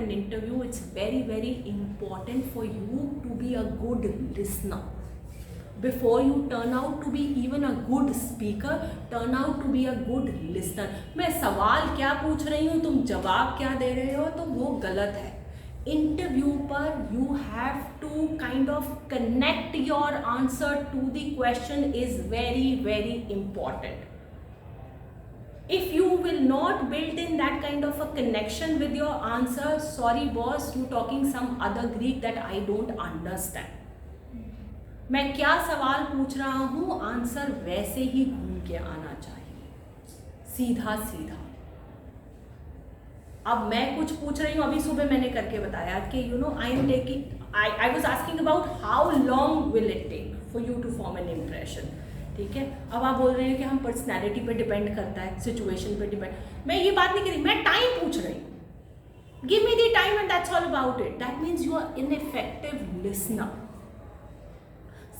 an interview, it's very, very important for you to be a good listener. Before you turn out to be even a good speaker, turn out to be a good listener. मैं सवाल क्या पूछ रही हूँ, तुम जवाब क्या दे रहे हो, तो वो गलत है. इंटरव्यू पर you have to kind of connect your answer to the question is very, very important. If you will not build in that kind of a connection with your answer, sorry boss, you talking some other Greek that I don't understand. मैं क्या सवाल पूछ रहा हूँ, answer वैसे ही घूम के आना चाहिए, सीधा सीधा. अब मैं कुछ पूछ रही हूँ, अभी सुबह मैंने करके बताया कि I was asking about how long will it take for you to form an impression. ठीक है, अब आप बोल रहे हैं कि हम पर्सनैलिटी पे डिपेंड करता है, सिचुएशन पे डिपेंड. मैं ये बात नहीं करी, मैं टाइम पूछ रही हूँ. Give me the time and that's all about it. That means you are ineffective listener.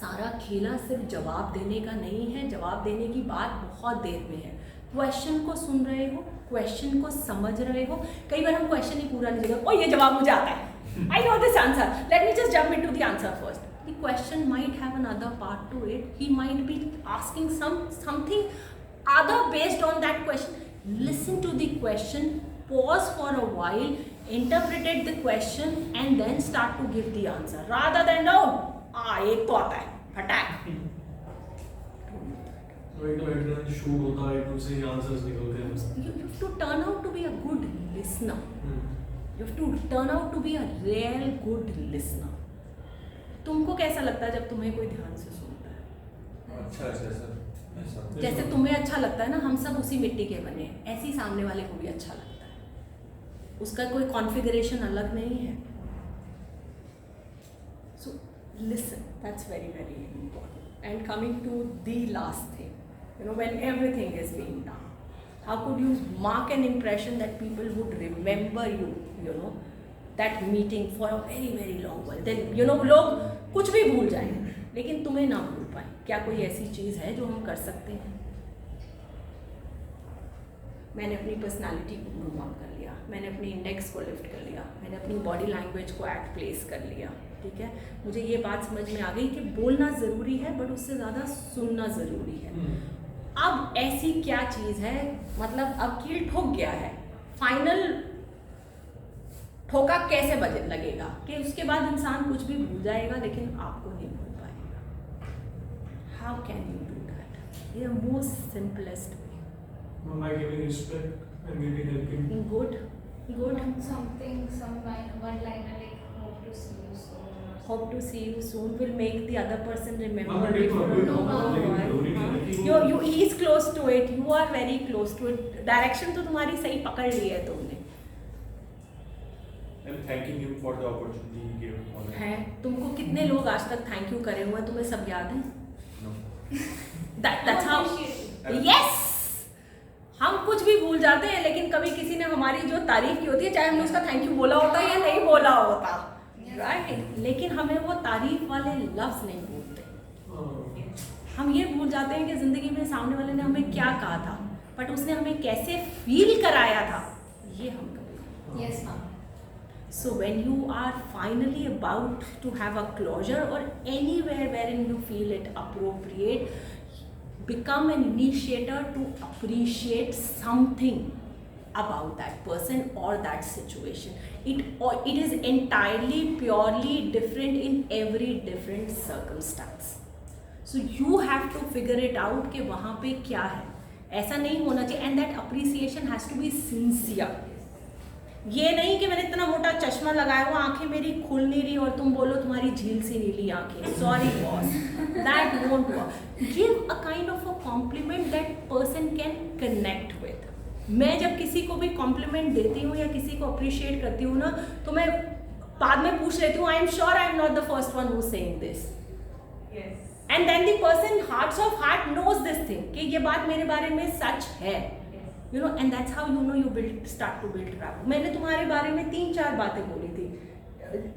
सारा खेला सिर्फ जवाब देने का नहीं है. जवाब देने की बात बहुत देर में है. क्वेश्चन को सुन रहे हो, क्वेश्चन को समझ रहे हो. कई बार हम क्वेश्चन ही पूरा नहीं जगह, ओ ये जवाब मुझे आता है, I know this answer, let me just jump into the answer first. The question might have another part to it. He might be asking something other based on that question. Listen to the question, pause for a while, interpret the question, and then start to give the answer. Rather than एक तो आता है, फटाक. Shoot होता है, एकदम से answers निकलते हैं. You have to turn out to be a good listener. You have to turn out to be a real good listener. तुमको कैसा लगता है जब तुम्हें कोई ध्यान से सुनता है? अच्छा सर, जैसे तुम्हें अच्छा लगता है ना, हम सब उसी मिट्टी के बने हैं, ऐसे ही सामने वाले को भी अच्छा लगता है. उसका कोई कॉन्फ़िगरेशन अलग नहीं है. So listen, that's very very important. And coming to the last thing, you know, when everything is being done, how could you mark an impression that people would remember you, you know, that meeting for a very very long while. Then you know, लोग कुछ भी भूल जाएंगे लेकिन तुम्हें ना भूल पाए. क्या कोई ऐसी चीज़ है जो हम कर सकते हैं? मैंने अपनी पर्सनालिटी को मूव ऑन कर लिया, मैंने अपने इंडेक्स को लिफ्ट कर लिया, मैंने अपनी बॉडी लैंग्वेज को एट प्लेस कर लिया. ठीक है, मुझे ये बात समझ में आ गई कि बोलना ज़रूरी है बट उससे ज़्यादा सुनना ज़रूरी है. अब ऐसी क्या चीज़ है, मतलब अब कील ठोक गया है, फाइनल ठोका कैसे बजे लगेगा कि उसके बाद इंसान कुछ भी भूल जाएगा लेकिन आपको नहीं भूल पाएगा. How can you do that? ये most simplest way. By giving respect and maybe helping. Good. Some one liner like hope to see you soon. Hope to see you soon will make the other person remember. Mama, you for a take long no, while. He is close to it. You are very close to it. Direction तो तुम्हारी सही पकड़ ली है तुमने. I'm thanking him for the opportunity he gave. है, तुमको कितने लोग आज तक थैंक यू करे हुए हैं, तुम्हें सब याद है? No. That's how. Yes. हम कुछ भी भूल जाते हैं लेकिन कभी किसी ने हमारी जो तारीफ की होती है, चाहे हमने उसका थैंक यू बोला होता या नहीं बोला होता, राइट, लेकिन हमें वो तारीफ वाले लफ्ज नहीं भूलते. हम ये भूल जाते हैं कि जिंदगी में सामने वाले ने हमें क्या कहा था, बट उसने हमें कैसे फील कराया था, ये हम कभी. Yes, ma'am. So when you are finally about to have a closure or anywhere wherein you feel it appropriate, become an initiator to appreciate something about that person or that situation. It is entirely purely different in every different circumstance. So you have to figure it out कि वहाँ पे क्या है. ऐसा नहीं होना चाहिए, and that appreciation has to be sincere. ये नहीं कि मैंने इतना मोटा चश्मा लगाया हुआ, आंखें मेरी खुल नहीं रही और तुम बोलो तुम्हारी झील सी नीली आंखें. Sorry boss, that won't work. Give a kind of a compliment that person can connect with. मैं जब किसी को भी कॉम्प्लीमेंट देती हूँ या किसी को अप्रिशिएट करती हूँ ना, तो मैं बाद में पूछ लेती हूँ, I am sure I am not the first one who saying this. And then the person hearts of heart knows this thing कि ये बात मेरे बारे में सच है. You know, and that's how you know you start to build rapport. मैंने तुम्हारे बारे में 3-4 बातें बोली थी.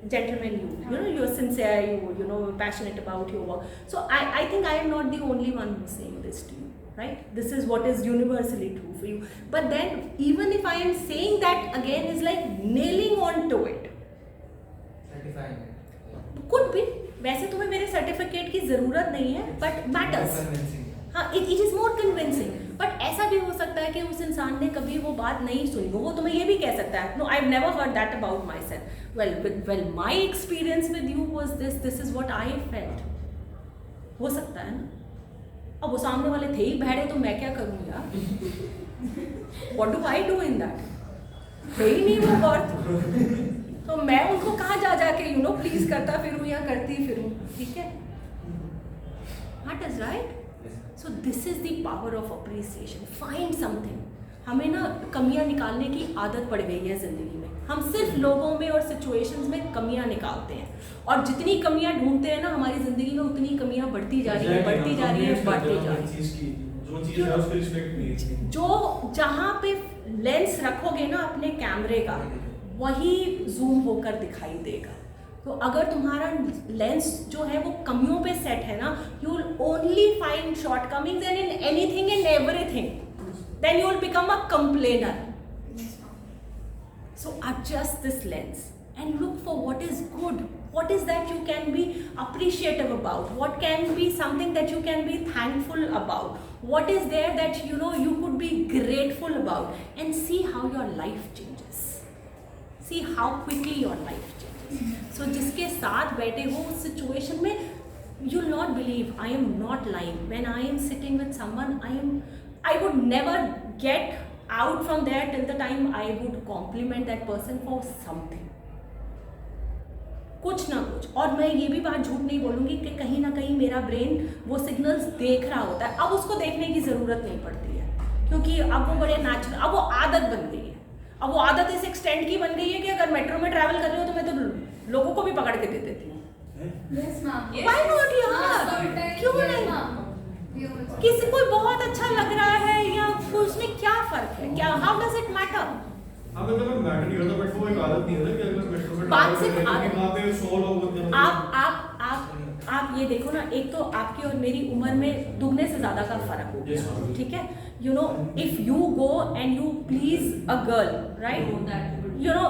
Gentleman, you know, you're sincere, you know, passionate about your work. So I think I am not the only one who's saying this to you, right? This is what is universally true for you. But then, even if I am saying that again, is like nailing on to वैसे तुम्हें मेरे certificate की ज़रूरत नहीं है but matters, हाँ it is more convincing. But ऐसा भी हो सकता है कि उस इंसान ने कभी वो बात नहीं सुनी हो, वो तुम्हें ये भी कह सकता है no I have never heard that about myself, well my experience with you was this is what I felt. हो सकता है ना, अब वो सामने वाले थे ही बहरे तो मैं क्या करूँ यार, what do I do in that, थे ही नहीं वो वर्थ, तो मैं उनको कहाँ जा जाके यू नो प्लीज करता फिरूँ या करती फिरूँ, ठीक है, that is right. So this is the power of appreciation, find something. हमें ना कमियां निकालने की आदत पड़ गई है ज़िंदगी में, हम सिर्फ लोगों में और सिचुएशंस में कमियां निकालते हैं, और जितनी कमियां ढूंढते हैं ना हमारी ज़िंदगी में उतनी कमियां बढ़ती जा रही है, बढ़ती जा रही है, बढ़ती जा रही है। जो जहाँ पे लेंस रखोगे ना अपने कैमरे का वही जूम होकर दिखाई देगा। तो अगर तुम्हारा लेंस जो है वो कमियों पे सेट है ना, you will only find shortcomings and in anything and everything, then you will become a complainer. So adjust this lens and look for what is good, what is that you can be appreciative about, what can be something that you can be thankful about, what is there that you know you could be grateful about, and see how your life changes, see how quickly your life changes. So जिसके साथ बैठे हो उस situation में, you will not believe, I am not lying, when I am sitting with someone, I would never get out from there till the time I would compliment that person for something, कुछ ना कुछ। और मैं ये भी बात झूठ नहीं बोलूँगी कि कहीं ना कहीं मेरा ब्रेन वो सिग्नल्स देख रहा होता है, अब उसको देखने की ज़रूरत नहीं पड़ती है, क्योंकि अब वो बड़े नेचुरल, अब वो आदत बन गई है। अब वो आदत इस एक्सटेंड की बन गई है कि अगर मेट्रो में ट्रैवल कर रही हो तो मैं तो लोगों को भी पकड़ के दे देती हूँ। Yes, ma'am. Why not यार, क्यों नहीं? किसी कोई बहुत अच्छा लग रहा है या उसमें क्या फर्क है, क्या हाउ डज इट मैटर? हाँ मतलब मैटर नहीं करता, बट वो एक आदत नहीं है ना कि अगर मेट्रो में बात सिर्फ वहाँ पे 100 लोग होते हैं। आप ये देखो ना, एक तो आपकी और मेरी उम्र में दुगने से ज्यादा का फर्क हो Yes, गया, ma'am. ठीक है। You know if you go and you please a girl, right, you know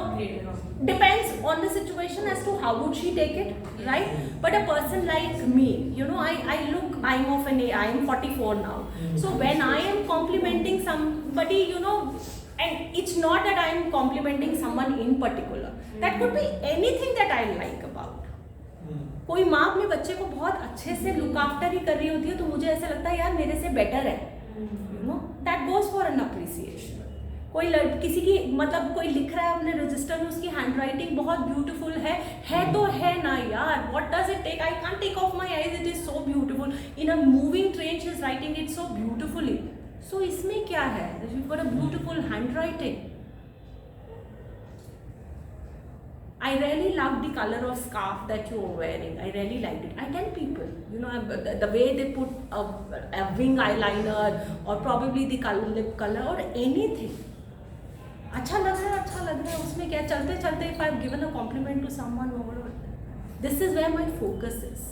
depends on the situation as to how would she take it, right? But a person like me, you know, I'm of an age, I am 44 now, so when I am complimenting somebody, you know, and it's not that I am complimenting someone in particular, that could be anything that I like about. कोई माँ अपने बच्चे को बहुत अच्छे से look after he कर रही होती है तो मुझे ऐसा लगता है यार मेरे से बेटर है, you know, that goes for an appreciation. कोई किसी की मतलब कोई लिख रहा है अपने रजिस्टर में, उसकी हैंड राइटिंग बहुत ब्यूटीफुल है तो है ना यार, what does it take, I can't take off my eyes, it is so beautiful, in a moving train she is writing it so beautifully, so इसमें क्या है, you got a beautiful handwriting. I really love the color of scarf that you are wearing. I really liked it. I tell people, you know, the way they put a wing eyeliner or probably the color, lip color or anything. अच्छा लग रहा है, उसमें क्या, चलते चलते if I've given a compliment to someone over, this is where my focus is.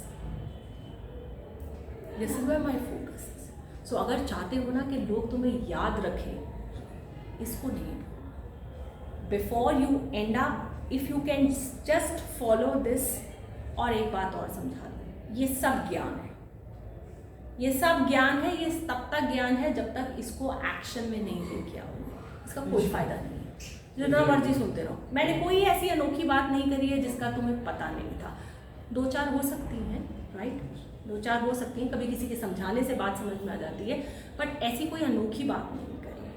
This is where my focus is. So अगर चाहते हो ना कि लोग तुम्हें याद रखें, इसको नहीं, before you end up, if you can just follow this। और एक बात और समझा दूँ, ये सब ज्ञान है, ये सब ज्ञान है, ये तब तक ज्ञान है जब तक इसको एक्शन में नहीं लेके आओ, इसका कोई फायदा नहीं है, जितना मर्जी सुनते रहो। मैंने कोई ऐसी अनोखी बात नहीं करी है जिसका तुम्हें पता नहीं था, दो चार हो सकती हैं, राइट, दो चार हो सकती हैं, कभी किसी के समझाने से बात समझ में आ जाती है, बट ऐसी कोई अनोखी बात नहीं करी है।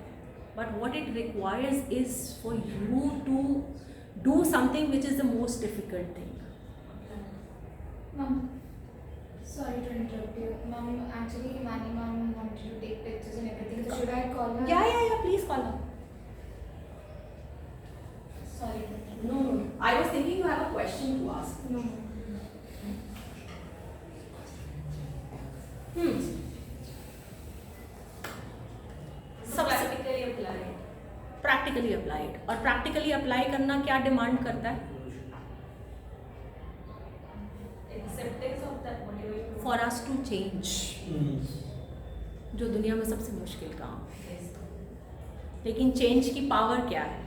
But what it requires is for you to do something which is the most difficult thing. Mom, sorry to interrupt you. Mom, actually, Imani mom wanted to take pictures and everything. So should I call her? Yeah, please call her. Sorry. No. I was thinking you have a question to ask. No. Practically applied. और practically apply करना क्या demand करता है? For us to change, जो दुनिया में सबसे मुश्किल काम है। लेकिन चेंज की पावर क्या है?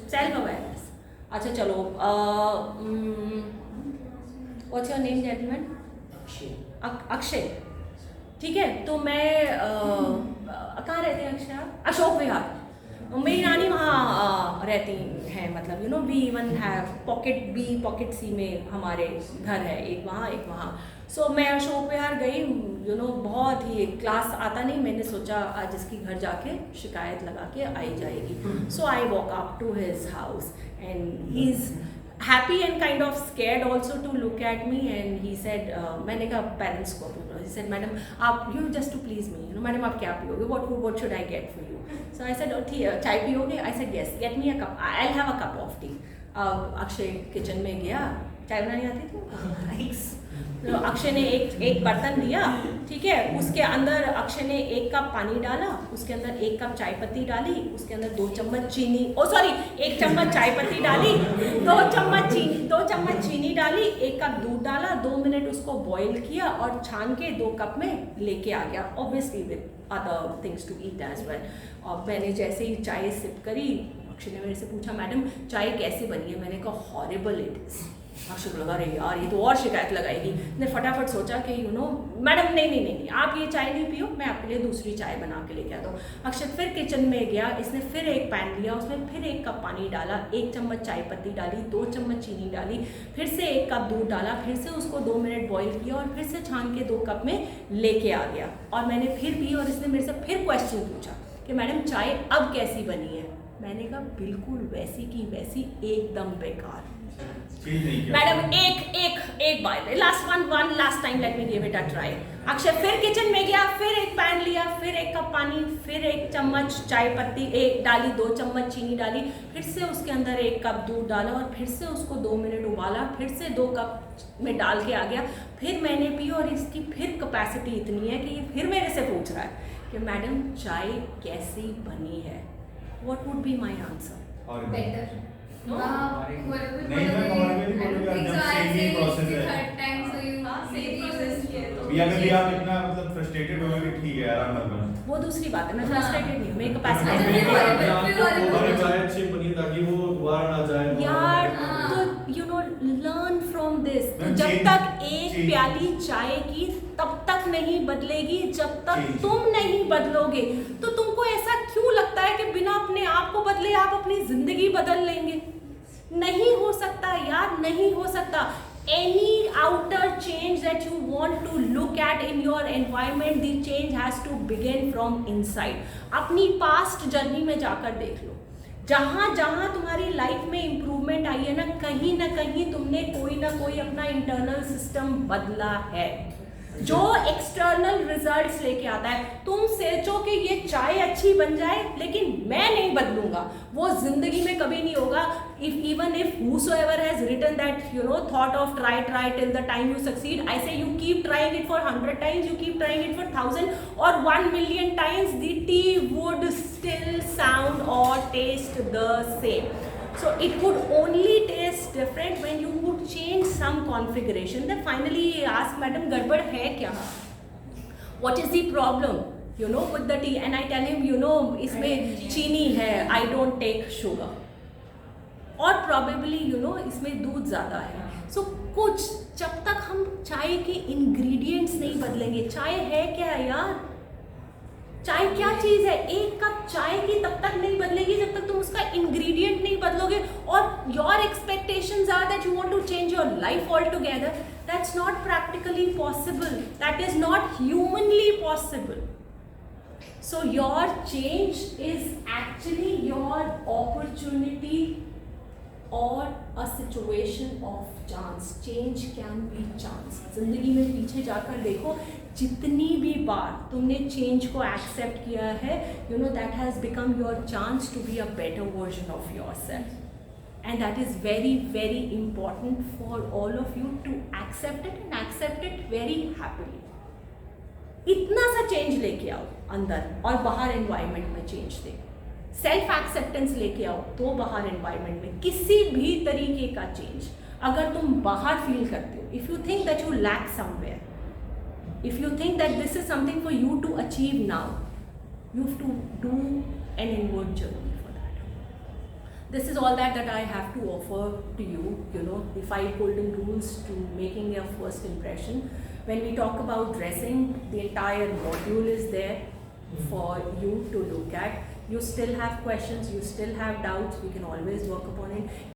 Self awareness. अच्छा चलो, what's your name gentleman? Akshay. ठीक है, तो मैं कहाँ रहते हैं अक्षय आप? अशोक विहार. मेरी नानी वहाँ रहती हैं, मतलब you know we even have pocket B pocket C में हमारे घर है, एक वहाँ एक वहाँ. सो मैं अशोक विहार गई, यू नो बहुत ही क्लास आता नहीं, मैंने सोचा आज इसकी घर जाके शिकायत लगा के आई जाएगी. So I walk up to his house and he is happy and kind of scared also to look at me, and he said मैंने कहा पेरेंट्स को, he said मैडम आप you just to please me, you know madam आप क्या पियोगे, what should I get for you? So I said ठीक है, चाय पियोगे? I said yes, get me a cup, I'll have a cup of tea. Akshay kitchen में गया, चाय बनानी आती थी. तो अक्षय ने एक बर्तन दिया, ठीक है, उसके अंदर अक्षय ने 1 कप पानी डाला, उसके अंदर 1 कप चाय पत्ती डाली, उसके अंदर 2 चम्मच चीनी, 1 चम्मच चाय पत्ती डाली, 2 चम्मच चीनी डाली, 1 कप दूध डाला, 2 मिनट उसको बॉईल किया और छान के 2 कप में लेके आ गया, obviously with other things to eat as well. और मैंने जैसे ही चाय सिप करी, अक्षय ने मेरे से पूछा मैडम चाय कैसी बनी है? मैंने कहा हॉरिबल इट इज़. अक्षय को लगा रही यार ये तो और शिकायत लगाएगी. ने फटाफट सोचा कि यू नो मैडम नहीं आप ये चाय नहीं पियो, मैं आपके लिए दूसरी चाय बना के लेके आता हूँ. अक्षय फिर किचन में गया, इसने फिर एक पैन लिया, उसमें फिर 1 कप पानी डाला, 1 चम्मच चाय पत्ती डाली, 2 चम्मच चीनी डाली, फिर से 1 कप दूध डाला, फिर से उसको 2 मिनट बॉईल किया और फिर से छान के 2 कप में लेके आ गया. और मैंने फिर पी और इसने मेरे से फिर क्वेश्चन पूछा कि मैडम चाय अब कैसी बनी है? मैंने कहा बिल्कुल वैसी की वैसी, एकदम बेकार. मैडम एक बार last time let me give it a try. Akshay फिर किचन में गया, फिर एक पैन लिया, फिर 1 कप पानी, फिर 1 चम्मच चाय पत्ती डाली, 2 चम्मच चीनी डाली, फिर से उसके अंदर 1 कप दूध डाला और फिर से उसको 2 मिनट उबाला, फिर से 2 कप में डाल के आ गया. फिर मैंने पी और इसकी फिर कैपेसिटी इतनी है कि ये फिर मेरे से पूछ रहा है कि मैडम चाय कैसी बनी है? What would be my answer? Better. नहीं, मैं और भी बोलूँगा जब सेम ही प्रोसेस है. अगर भी आप इतना मतलब फ्रस्ट्रेटेड हो कि ठीक है आराम मत बना, वो दूसरी बात है. मैं फ्रस्ट्रेटेड नहीं हूँ, मेरी कैपेसिटी चाय अच्छी बनी ताकि वो दोबारा ना जाए यार. तो you know learn from this. तो जब तक एक प्याली चाय की तब तक नहीं बदलेगी जब तक तुम नहीं बदलोगे. तो तुमको ऐसा क्यों लगता है कि बिना अपने आप को बदले आप अपनी जिंदगी बदल लेंगे? नहीं हो सकता यार, नहीं हो सकता. Any outer change that you want to look at in your environment, the change has to begin from inside. अपनी past journey में जाकर देख लो, जहाँ जहाँ तुम्हारी लाइफ में इम्प्रूवमेंट आई है ना कहीं तुमने कोई ना कोई अपना इंटरनल सिस्टम बदला है जो एक्सटर्नल रिजल्ट्स लेके आता है. तुम सोचो कि ये चाय अच्छी बन जाए लेकिन मैं नहीं बदलूंगा, वो जिंदगी में कभी नहीं होगा. even if whosoever has written that thought of try till the time you succeed, I say you keep trying it for 100 times, you keep trying it for 1000 or 1 million times, the tea would still sound or taste the same. So it would only taste different when you would change some configuration. Then finally he asked, madam gadbad hai kya? What is the problem with the tea? And I tell him isme चीनी है, I don't take sugar. और probably इसमें दूध ज़्यादा है. सो कुछ जब तक हम चाय के इंग्रेडिएंट्स नहीं बदलेंगे. चाय है क्या यार? चाय क्या चीज़ है? 1 कप चाय की तब तक नहीं बदलेगी जब तक तुम उसका इंग्रेडिएंट नहीं बदलोगे. और your expectations are that you want to change your life all together. That's not practically possible, that is not humanly possible. So your change is actually your opportunity और a situation of chance. Change can be chance. जिंदगी में पीछे जाकर देखो, जितनी भी बार तुमने change को एक्सेप्ट किया है, that has become your chance to be a better version of yourself. And that is very very important for all of you to accept it and accept it very happily. इतना सा change लेके आओ अंदर और बाहर environment में change देखो. Self acceptance लेके आओ तो बाहर एनवायरनमेंट में किसी भी तरीके का चेंज अगर तुम बाहर फील करते हो, if you think that you lack somewhere, if you think that this is something for you to achieve now, you have to do an inward journey for that. this is all that I have to offer to you. You know, the 5 golden rules to making your first impression. When we talk about dressing, the entire module is there for you to look at. You still have questions, you still have doubts, we can always work upon it.